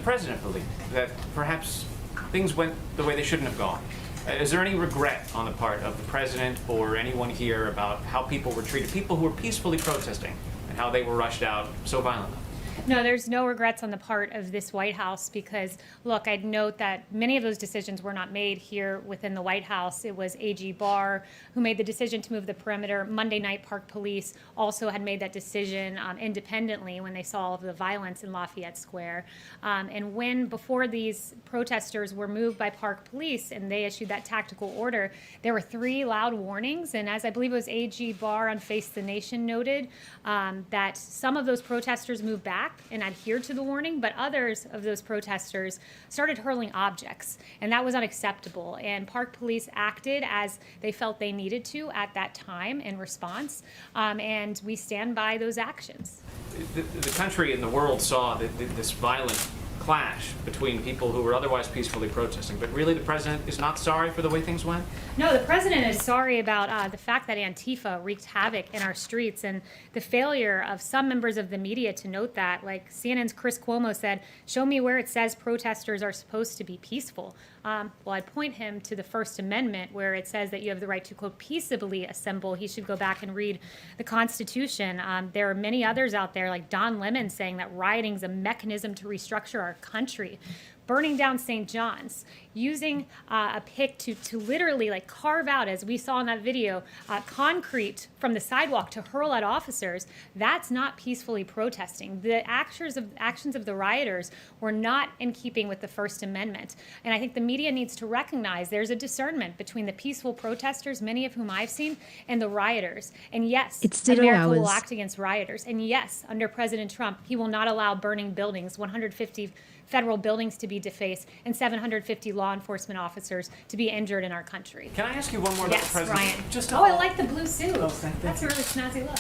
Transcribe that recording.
president believe that perhaps things went the way they shouldn't have gone? Is there any regret on the part of the president or anyone here about how people were treated, people who were peacefully protesting, and how they were rushed out so violently? No, there's no regrets on the part of this White House because, look, I'd note that many of those decisions were not made here within the White House. It was AG Barr who made the decision to move the perimeter. Monday night, Park Police also had made that decision independently when they saw all of the violence in Lafayette Square. And before these protesters were moved by Park Police and they issued that tactical order, there were 3 loud warnings. And as I believe it was AG Barr on Face the Nation noted, that some of those protesters moved back and adhered to the warning, but others of those protesters started hurling objects, and that was unacceptable. And Park Police acted as they felt they needed to at that time in response, and we stand by those actions. The country and the world saw this violent clash between people who were otherwise peacefully protesting, but really the president is not sorry for the way things went? No, the president is sorry about the fact that Antifa wreaked havoc in our streets and the failure of some members of the media to note that. Like CNN's Chris Cuomo said, show me where it says protesters are supposed to be peaceful. Well, I'd point him to the First Amendment where it says that you have the right to, quote, peaceably assemble. He should go back and read the Constitution. There are many others out there, like Don Lemon, saying that rioting is a mechanism to restructure our country. Burning down St. John's, using a pick to literally like carve out, as we saw in that video, concrete from the sidewalk to hurl at officers, that's not peacefully protesting. The actions of the rioters were not in keeping with the First Amendment. And I think the media needs to recognize there's a discernment between the peaceful protesters, many of whom I've seen, and the rioters. And yes, America will act against rioters. And yes, under President Trump, he will not allow burning buildings, 150 federal buildings to be defaced, and 750 law enforcement officers to be injured in our country. Can I ask you one more about the president? Yes, Ryan. I like the blue suit. Oh, thank you. That's a really snazzy look.